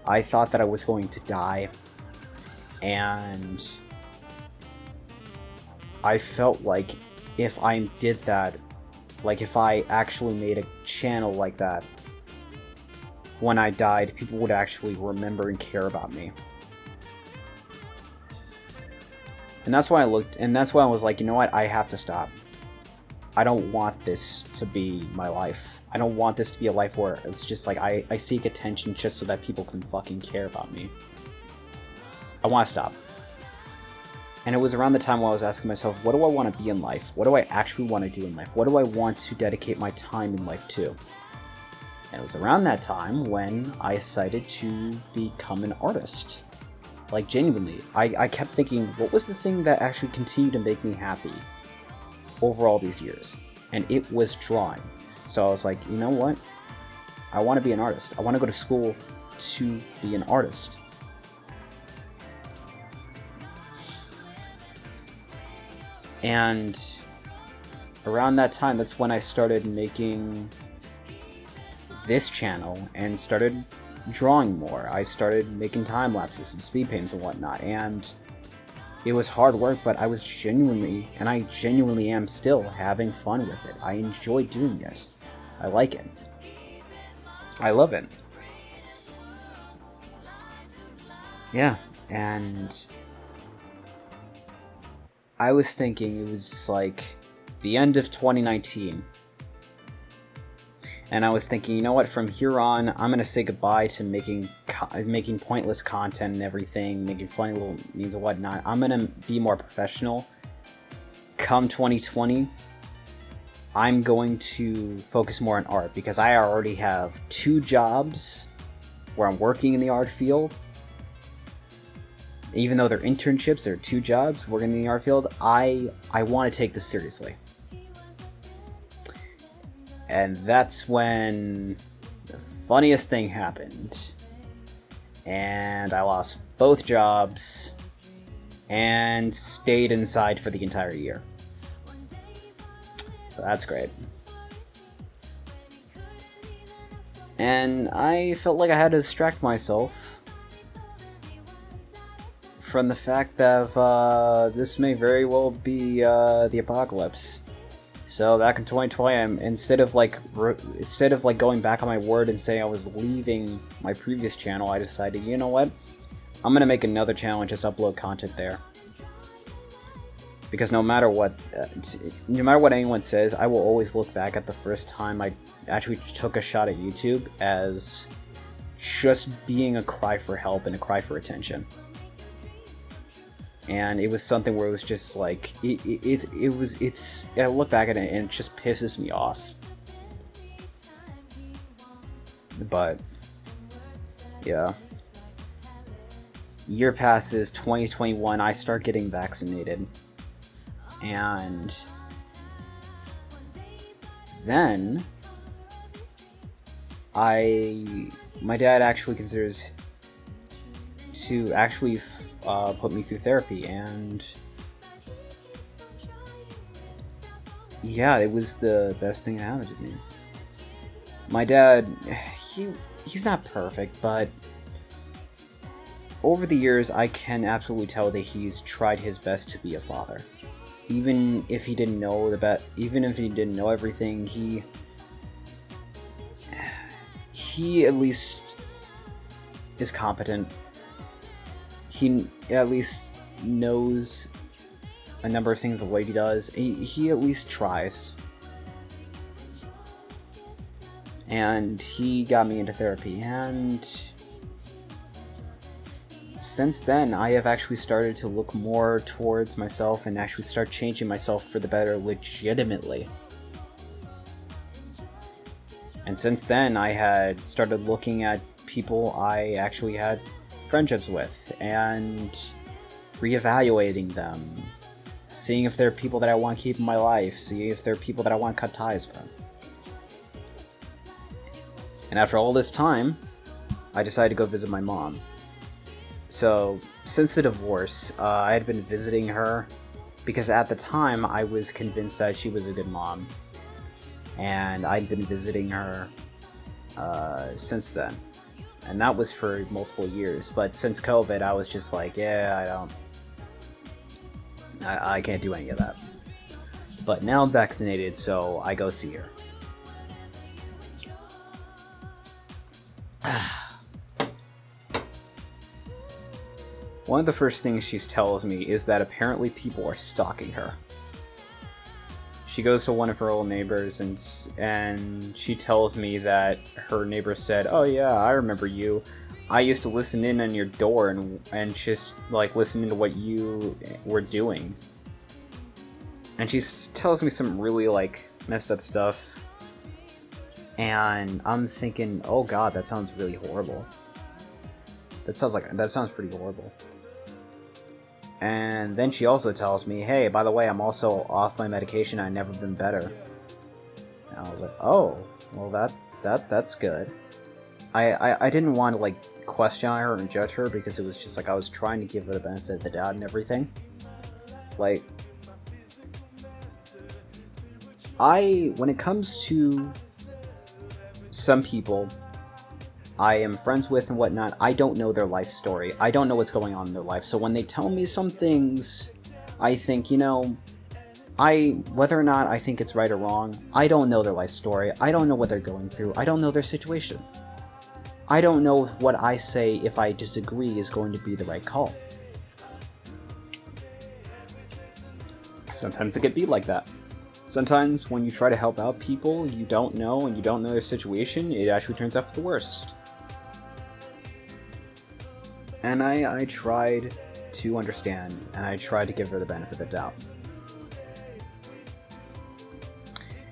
I thought that I was going to die, and I felt like if I did that, like if I actually made a channel like that, when I died, people would actually remember and care about me. And that's why I was like, you know what, I have to stop. I don't want this to be my life. I don't want this to be a life where it's just like I seek attention just so that people can fucking care about me. I want to stop. And it was around the time where I was asking myself, what do I want to be in life? What do I actually want to do in life? What do I want to dedicate my time in life to? And it was around that time when I decided to become an artist. Like, genuinely. I kept thinking, what was the thing that actually continued to make me happy over all these years? And it was drawing. So I was like, you know what? I want to be an artist. I want to go to school to be an artist. And around that time, that's when I started making this channel and started drawing more. I started making time lapses and speed paints and whatnot, and it was hard work, but I was genuinely, and I genuinely am still, having fun with it. I enjoy doing it. I like it. I love it. Yeah, and I was thinking it was like the end of 2019. And I was thinking, you know what, from here on, I'm going to say goodbye to making pointless content and everything, making funny little memes and whatnot. I'm going to be more professional. Come 2020, I'm going to focus more on art, because I already have 2 jobs where I'm working in the art field. Even though they're internships, they're 2 jobs working in the art field. I want to take this seriously. And that's when the funniest thing happened. And I lost both jobs and stayed inside for the entire year. So that's great. And I felt like I had to distract myself from the fact that this may very well be the apocalypse. So back in 2020, instead of going back on my word and saying I was leaving my previous channel, I decided, you know what, I'm gonna make another channel and just upload content there. Because no matter what anyone says, I will always look back at the first time I actually took a shot at YouTube as just being a cry for help and a cry for attention. And it was something where it was just like, I look back at it and it just pisses me off. But, yeah. Year passes, 2021, I start getting vaccinated. And then, my dad actually considers to actually put me through therapy, and yeah, it was the best thing that happened to me. My dad, he's not perfect, but over the years, I can absolutely tell that he's tried his best to be a father. Even if he didn't know even if he didn't know everything, he at least is competent. He at least knows a number of things of what he does. He at least tries. And he got me into therapy, and since then I have actually started to look more towards myself and actually start changing myself for the better legitimately. And since then I had started looking at people I actually had friendships with and reevaluating them, seeing if they're people that I want to keep in my life, seeing if they're people that I want to cut ties from. And after all this time, I decided to go visit my mom. So, since the divorce, I had been visiting her because at the time I was convinced that she was a good mom. And I'd been visiting her since then. And that was for multiple years. But since COVID, I was just like, yeah, I can't do any of that. But now I'm vaccinated, so I go see her. One of the first things she tells me is that apparently people are stalking her. She goes to one of her old neighbors and she tells me that her neighbor said, "Oh yeah, I remember you. I used to listen in on your door and just like listening to what you were doing." And she tells me some really like messed up stuff. And I'm thinking, "Oh god, that sounds really horrible. That sounds pretty horrible." And then she also tells me, "Hey, by the way, I'm also off my medication. I've never been better." And I was like, "Oh, well, that's good." I didn't want to like question her and judge her because it was just like I was trying to give her the benefit of the doubt and everything. Like, when it comes to some people I am friends with and whatnot, I don't know their life story. I don't know what's going on in their life. So when they tell me some things, I think, whether or not I think it's right or wrong, I don't know their life story. I don't know what they're going through. I don't know their situation. I don't know if what I say, if I disagree, is going to be the right call. Sometimes it can be like that. Sometimes when you try to help out people you don't know and you don't know their situation, it actually turns out for the worst. And I tried to understand, and I tried to give her the benefit of the doubt.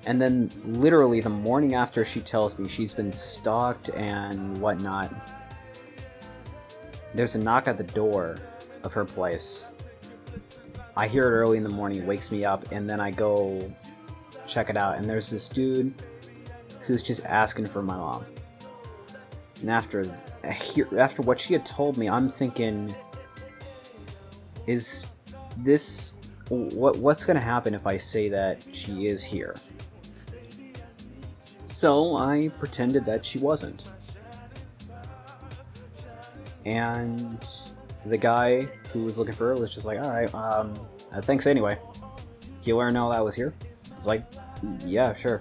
And then, literally, the morning after she tells me she's been stalked and whatnot, there's a knock at the door of her place. I hear it early in the morning, it wakes me up, and then I go check it out, and there's this dude who's just asking for my mom. And after what she had told me, I'm thinking, is this what's gonna happen if I say that she is here? So I pretended that she wasn't. And the guy who was looking for her was just like, "Alright, thanks anyway. Can you let her know that I was here?" I was like, "Yeah, sure."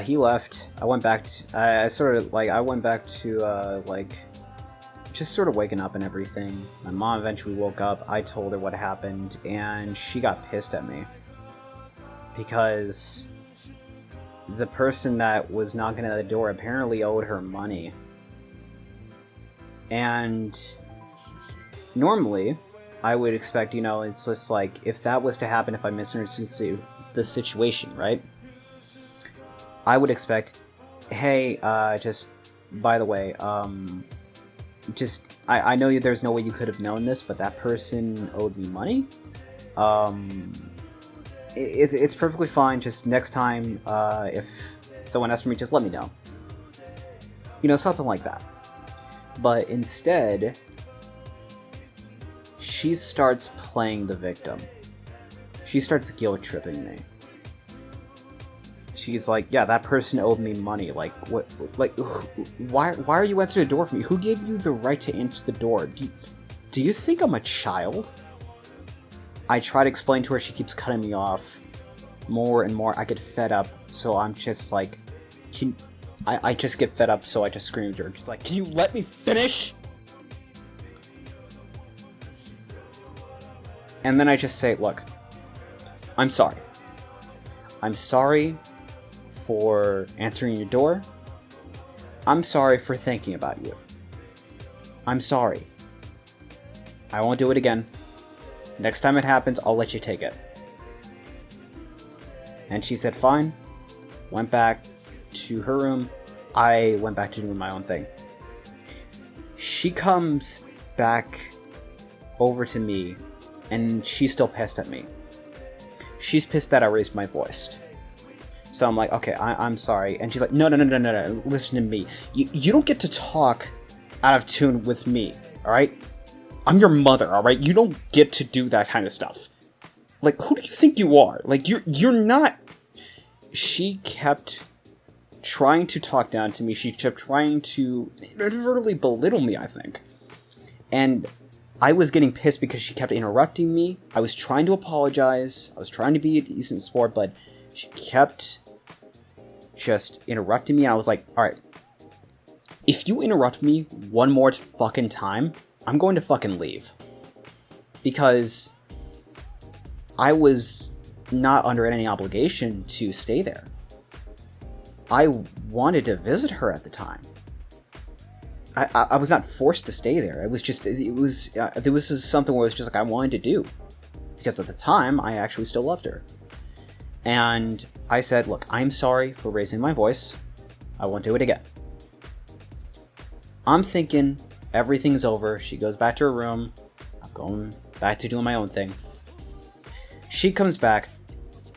He left. I went back to, I went back to, just sort of waking up and everything. My mom eventually woke up, I told her what happened, and she got pissed at me. Because the person that was knocking at the door apparently owed her money. And normally, I would expect, it's just like, if that was to happen, if I misunderstood the situation, right? I would expect, "Hey, just, by the way, I know there's no way you could have known this, but that person owed me money. It's perfectly fine, just next time, if someone asks for me, just let me know." Something like that. But instead, she starts playing the victim. she starts guilt-tripping me. She's like, yeah, that person owed me money. Like, what? Like, why are you answering the door for me? Who gave you the right to answer the door? Do you think I'm a child? I try to explain to her, she keeps cutting me off more and more. I get fed up, so I'm just like, I just get fed up, so I just scream at her, just like, can you let me finish? And then I just say, look, I'm sorry. I'm sorry for answering your door. I'm sorry for thinking about you. I'm sorry. I won't do it again. Next time it happens, I'll let you take it. And she said fine. Went back to her room. I went back to doing my own thing. She comes back over to me, and she's still pissed at me. She's pissed that I raised my voice. So I'm like, okay, I'm sorry. And she's like, no, listen to me. You don't get to talk out of tune with me, alright? I'm your mother, alright? You don't get to do that kind of stuff. Like, who do you think you are? Like, you're not... She kept trying to talk down to me. She kept trying to inadvertently belittle me, I think. And I was getting pissed because she kept interrupting me. I was trying to apologize. I was trying to be a decent sport, but she kept just interrupting me, and I was like, alright, if you interrupt me one more fucking time, I'm going to fucking leave. Because I was not under any obligation to stay there. I wanted to visit her at the time. I was not forced to stay there. It was just, there was just something where it was just like I wanted to do. Because at the time, I actually still loved her. And I said, look, I'm sorry for raising my voice. I won't do it again. I'm thinking everything's over. She goes back to her room. I'm going back to doing my own thing. She comes back.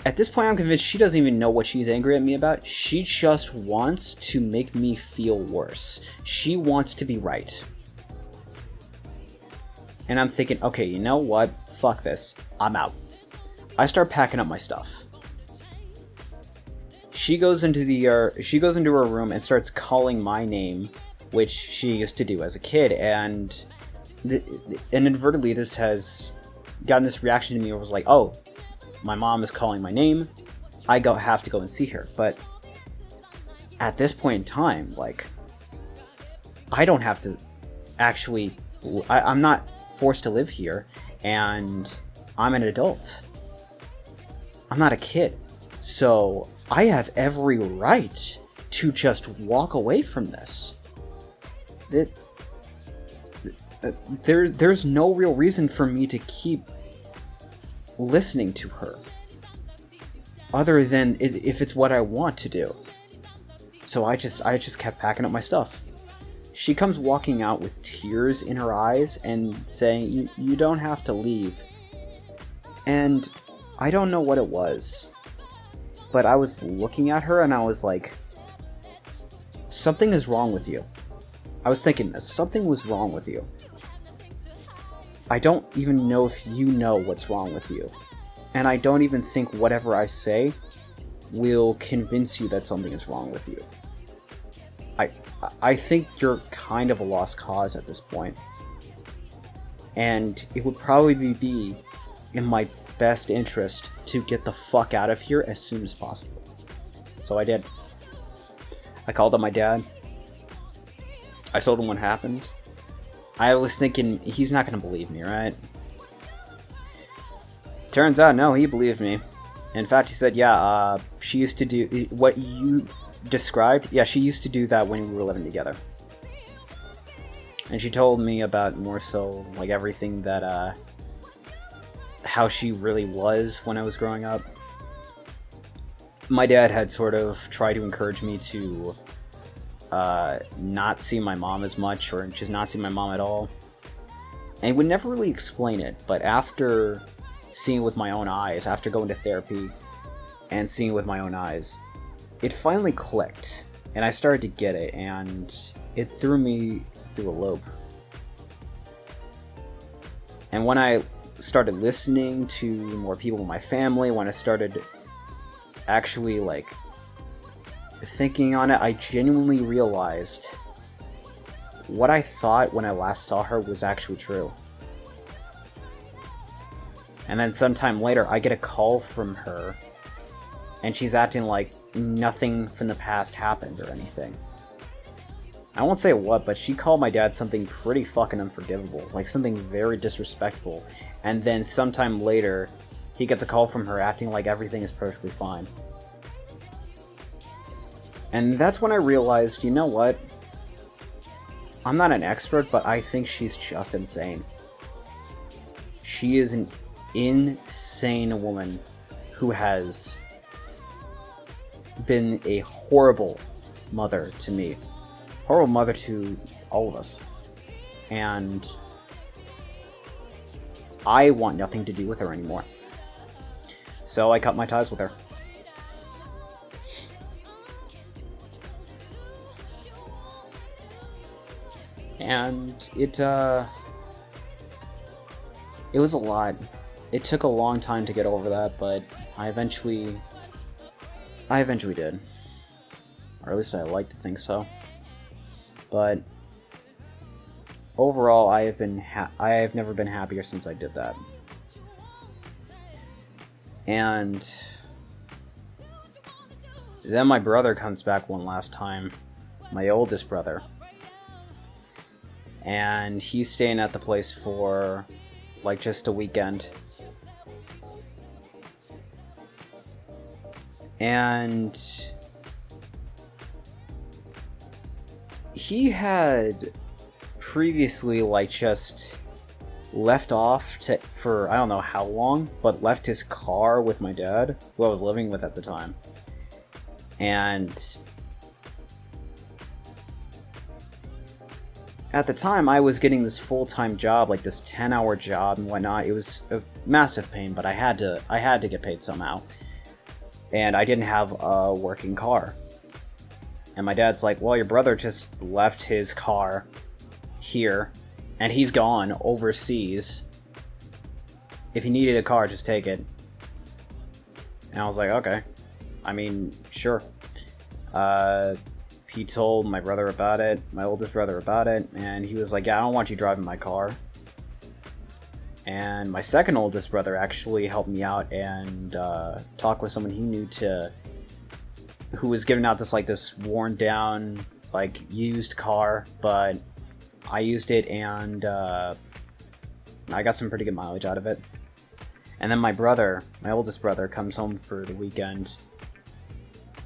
At this point, I'm convinced she doesn't even know what she's angry at me about. She just wants to make me feel worse. She wants to be right. And I'm thinking, okay, you know what? Fuck this. I'm out. I start packing up my stuff. She goes into her room and starts calling my name, which she used to do as a kid, and inadvertently this has gotten this reaction to me where it was like, oh, my mom is calling my name, I have to go and see her. But at this point in time, like, I don't have to actually, I'm not forced to live here, and I'm an adult. I'm not a kid. So I have every right to just walk away from this. There's no real reason for me to keep listening to her, other than if it's what I want to do. So I just kept packing up my stuff. She comes walking out with tears in her eyes and saying, you don't have to leave. And I don't know what it was, but I was looking at her and I was like, something is wrong with you. I was thinking this, something was wrong with you. I don't even know if you know what's wrong with you. And I don't even think whatever I say will convince you that something is wrong with you. I think you're kind of a lost cause at this point. And it would probably be in my best interest to get the fuck out of here as soon as possible. So I did. I called up my dad. I told him what happened. I was thinking, he's not going to believe me, right? Turns out, no, he believed me. In fact, he said, yeah, she used to do what you described. Yeah, she used to do that when we were living together. And she told me about more so, like, everything that, how she really was when I was growing up. My dad had sort of tried to encourage me to not see my mom as much, or just not see my mom at all. And he would never really explain it, but after seeing it with my own eyes, after going to therapy and seeing it with my own eyes, it finally clicked, and I started to get it, and it threw me through a loop. And when I started listening to more people in my family, when I started actually, like, thinking on it, I genuinely realized what I thought when I last saw her was actually true. And then sometime later, I get a call from her, and she's acting like nothing from the past happened or anything. I won't say what, but she called my dad something pretty fucking unforgivable, like something very disrespectful, and then sometime later, he gets a call from her acting like everything is perfectly fine. And that's when I realized, you know what? I'm not an expert, but I think she's just insane. She is an insane woman who has been a horrible mother to me. Horrible mother to all of us. And I want nothing to do with her anymore. So I cut my ties with her. And it was a lot. It took a long time to get over that, but I eventually did. Or at least I like to think so. But overall, I have never been happier since I did that. And then my brother comes back one last time, my oldest brother. And he's staying at the place for, like, just a weekend. And he had previously, like, just left off for I don't know how long, but left his car with my dad, who I was living with at the time. And at the time, I was getting this full-time job, like this 10-hour job and whatnot. It was a massive pain, but I had to get paid somehow. And I didn't have a working car. And my dad's like, well, your brother just left his car here, and he's gone overseas. If you needed a car, just take it. And I was like, okay. I mean, sure. He told my brother about it, my oldest brother about it, and he was like, yeah, I don't want you driving my car. And my second oldest brother actually helped me out and talk with someone he knew who was giving out this worn down, like, used car, but I used it and I got some pretty good mileage out of it. And then my oldest brother, comes home for the weekend,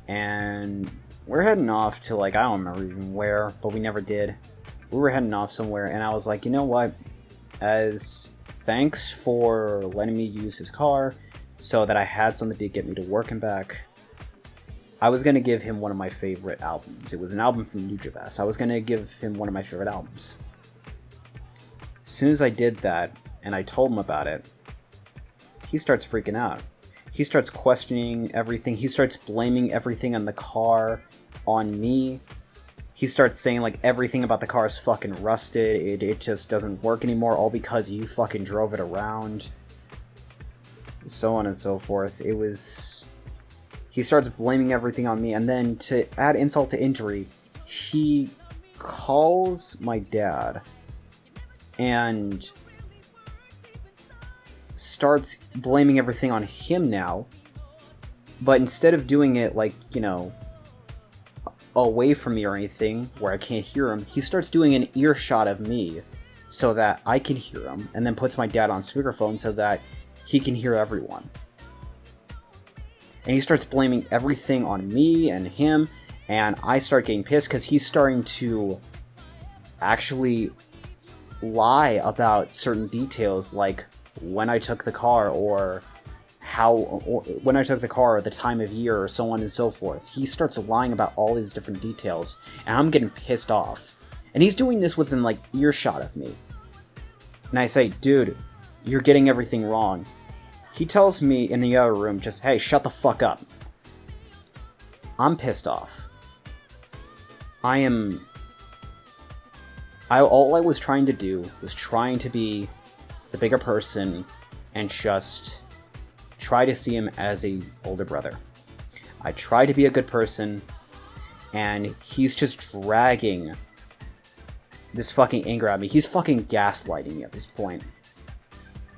and we're heading off to, like, I don't remember even where, but we never did. We were heading off somewhere, and I was like, you know what? As thanks for letting me use his car so that I had something to get me to work and back, I was going to give him one of my favorite albums. It was an album from Nujabes. I was going to give him one of my favorite albums. As soon as I did that, and I told him about it, he starts freaking out. He starts questioning everything. He starts blaming everything on the car on me. He starts saying, like, everything about the car is fucking rusted. It just doesn't work anymore, all because you fucking drove it around. So on and so forth. He starts blaming everything on me, and then to add insult to injury, he calls my dad and starts blaming everything on him now, but instead of doing it, like, you know, away from me or anything where I can't hear him, he starts doing an earshot of me so that I can hear him, and then puts my dad on speakerphone so that he can hear everyone. And he starts blaming everything on me and him, and I start getting pissed because he's starting to actually lie about certain details, like when I took the car, or when I took the car, or the time of year, or so on and so forth. He starts lying about all these different details, and I'm getting pissed off. And he's doing this within, like, earshot of me. And I say, dude, you're getting everything wrong. He tells me in the other room, just, hey, shut the fuck up. I'm pissed off. All I was trying to do was trying to be the bigger person and just try to see him as a older brother. I try to be a good person, and he's just dragging this fucking anger at me. He's fucking gaslighting me at this point.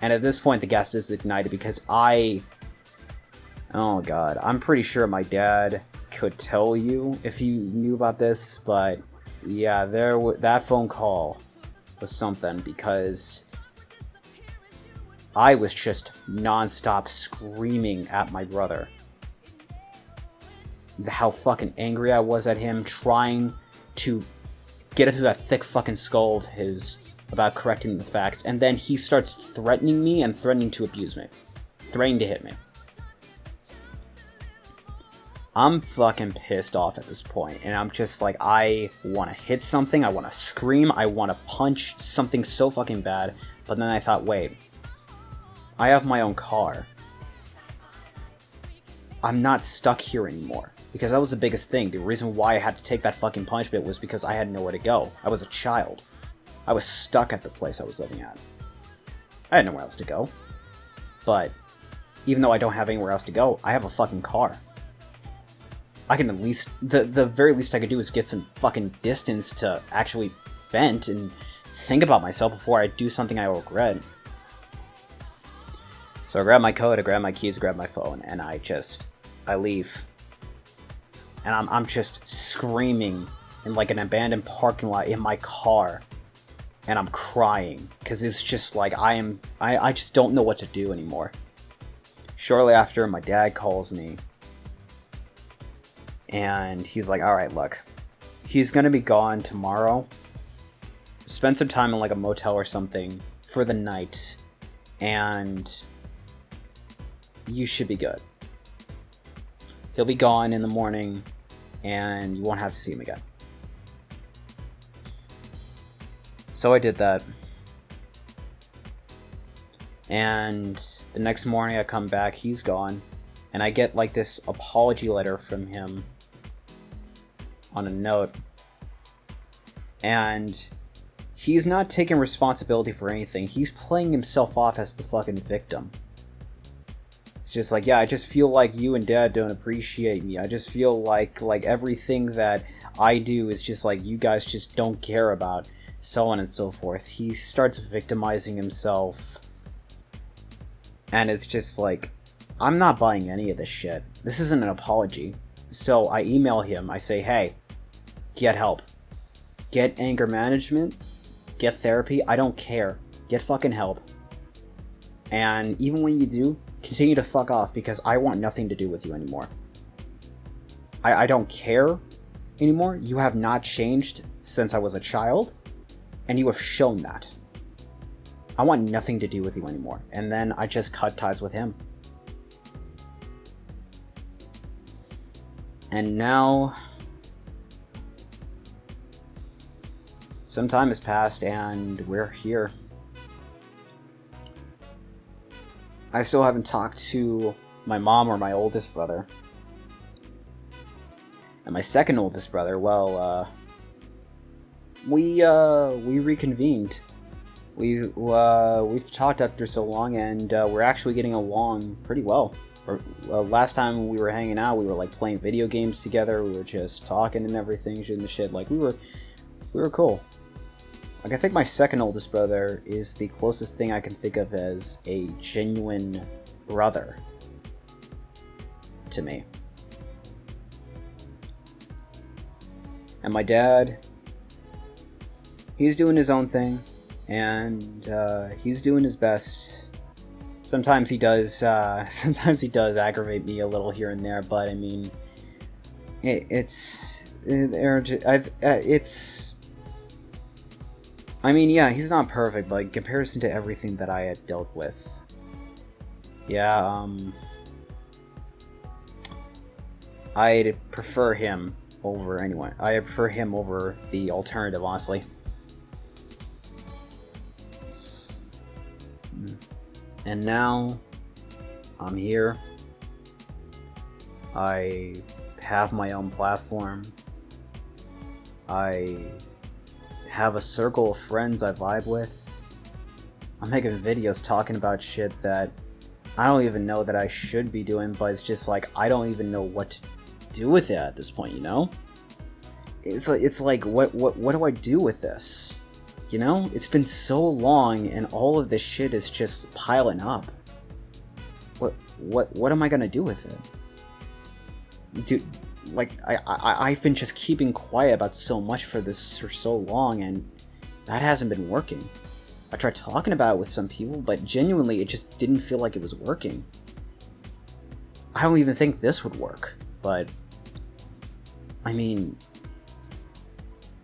And at this point, the gas is ignited because oh god, I'm pretty sure my dad could tell you if he knew about this, but yeah, that phone call was something, because I was just non-stop screaming at my brother. How fucking angry I was at him, trying to get it through that thick fucking skull of his about correcting the facts, and then he starts threatening me and threatening to abuse me. Threatening to hit me. I'm fucking pissed off at this point, and I'm just like, I want to hit something, I want to scream, I want to punch something so fucking bad, but then I thought, wait, I have my own car. I'm not stuck here anymore, because that was the biggest thing. The reason why I had to take that fucking punishment was because I had nowhere to go. I was a child. I was stuck at the place I was living at. I had nowhere else to go. But even though I don't have anywhere else to go, I have a fucking car. I can at least, the very least I could do is get some fucking distance to actually vent and think about myself before I do something I regret. So I grab my coat, I grab my keys, I grab my phone, and I leave. And I'm just screaming in like an abandoned parking lot in my car. And I'm crying, because it's just like, I just don't know what to do anymore. Shortly after, my dad calls me. And he's like, alright, look, he's gonna be gone tomorrow. Spend some time in like a motel or something for the night, and you should be good. He'll be gone in the morning, and you won't have to see him again. So I did that. And the next morning I come back, he's gone, and I get like this apology letter from him on a note, and he's not taking responsibility for anything. He's playing himself off as the fucking victim. It's just like, yeah, I just feel like you and Dad don't appreciate me. I just feel like everything that I do is just like you guys just don't care about, so on and so forth. He starts victimizing himself, and it's just like, I'm not buying any of this shit. This isn't an apology. So I email him, I say, hey, get help. Get anger management. Get therapy. I don't care. Get fucking help. And even when you do, continue to fuck off, because I want nothing to do with you anymore. I don't care anymore. You have not changed since I was a child, and you have shown that. I want nothing to do with you anymore. And then I just cut ties with him. And now some time has passed, and we're here. I still haven't talked to my mom or my oldest brother. And my second oldest brother, well, we reconvened. We've talked after so long, and we're actually getting along pretty well. Last time we were hanging out, we were like playing video games together. We were just talking and everything, shooting the shit. Like we were cool. Like, I think my second oldest brother is the closest thing I can think of as a genuine brother to me. And my dad, he's doing his own thing, and he's doing his best. Sometimes he does aggravate me a little here and there, but I mean, I mean, yeah, he's not perfect, but in comparison to everything that I had dealt with, yeah, I'd prefer him over anyone. I prefer him over the alternative, honestly. And now, I'm here. I have my own platform. I have a circle of friends I vibe with. I'm making videos talking about shit that I don't even know that I should be doing, but it's just like, I don't even know what to do with it at this point, you know? It's like what do I do with this? You know? It's been so long and all of this shit is just piling up. What am I gonna do with it? Dude, like, I've been just keeping quiet about so much for so long, and that hasn't been working. I tried talking about it with some people, but genuinely it just didn't feel like it was working. I don't even think this would work, but I mean,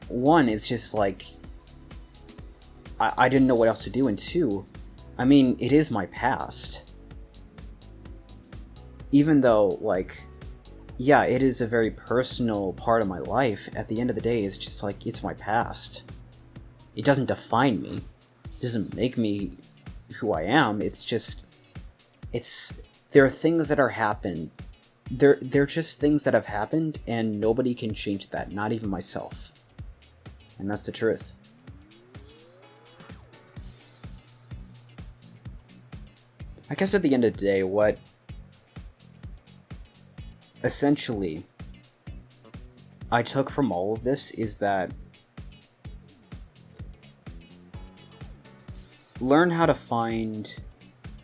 one, it's just like, I didn't know what else to do, and two, I mean, it is my past. Even though, like, yeah, it is a very personal part of my life, at the end of the day, it's just like, it's my past. It doesn't define me. It doesn't make me who I am. It's just, there are things that are happened. They're just things that have happened, and nobody can change that, not even myself. And that's the truth. I guess at the end of the day, what essentially I took from all of this is that learn how to find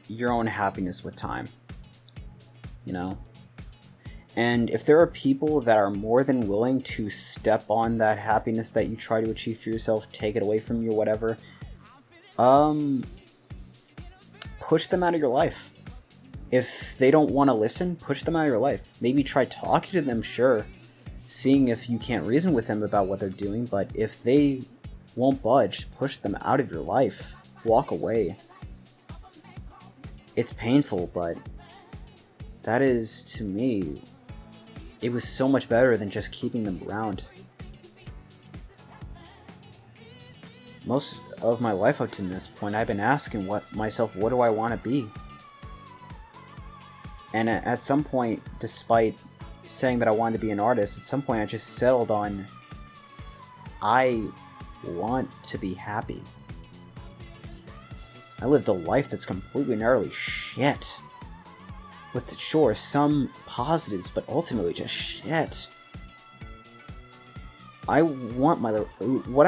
your own happiness with time, you know? And if there are people that are more than willing to step on that happiness that you try to achieve for yourself, take it away from you, whatever, push them out of your life. If they don't want to listen, push them out of your life. Maybe try talking to them, sure, seeing if you can't reason with them about what they're doing, but if they won't budge, push them out of your life. Walk away. It's painful, but that is, to me, it was so much better than just keeping them around. Most of my life up to this point, I've been asking myself, what do I want to be? And at some point, despite saying that I wanted to be an artist, at some point I just settled on, I want to be happy. I lived a life that's completely and utterly shit. With, sure, some positives, but ultimately just shit. What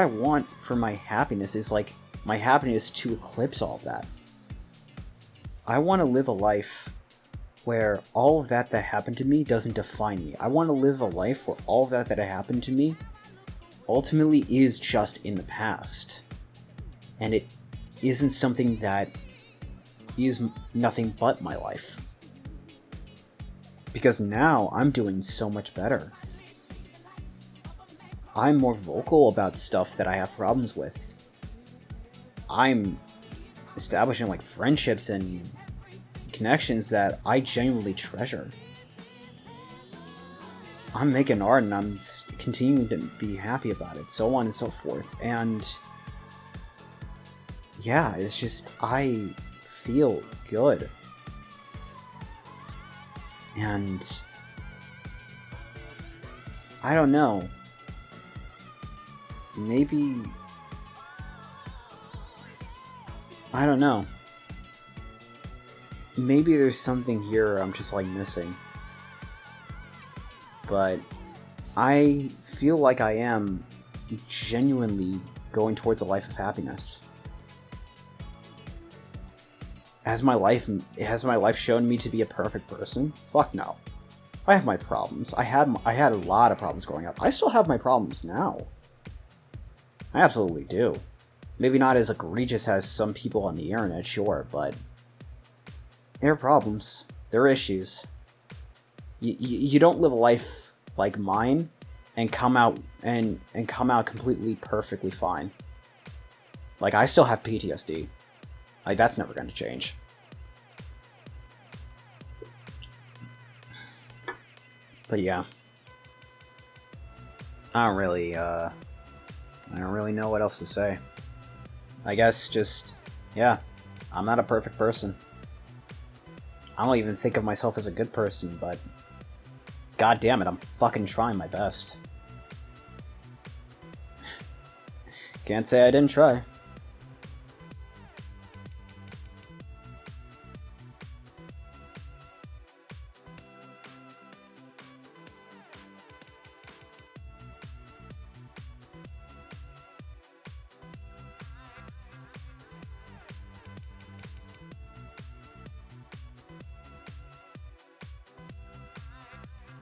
I want for my happiness is, like, my happiness to eclipse all of that. I want to live a life where all of that happened to me doesn't define me. I want to live a life where all of that happened to me ultimately is just in the past. And it isn't something that is nothing but my life. Because now I'm doing so much better. I'm more vocal about stuff that I have problems with. I'm establishing, like, friendships and connections that I genuinely treasure. I'm making art and I'm continuing to be happy about it, so on and so forth. And yeah, it's just, I feel good. And I don't know. Maybe, I don't know. Maybe there's something here I'm just, like, missing. But I feel like I am genuinely going towards a life of happiness. Has my life shown me to be a perfect person? Fuck no. I have my problems. I had a lot of problems growing up. I still have my problems now. I absolutely do. Maybe not as egregious as some people on the internet, sure, but there are problems. There are issues. You don't live a life like mine and come out completely perfectly fine. Like, I still have PTSD. Like, that's never going to change. But yeah, I don't really know what else to say. I guess just, yeah, I'm not a perfect person. I don't even think of myself as a good person, but god damn it, I'm fucking trying my best. Can't say I didn't try.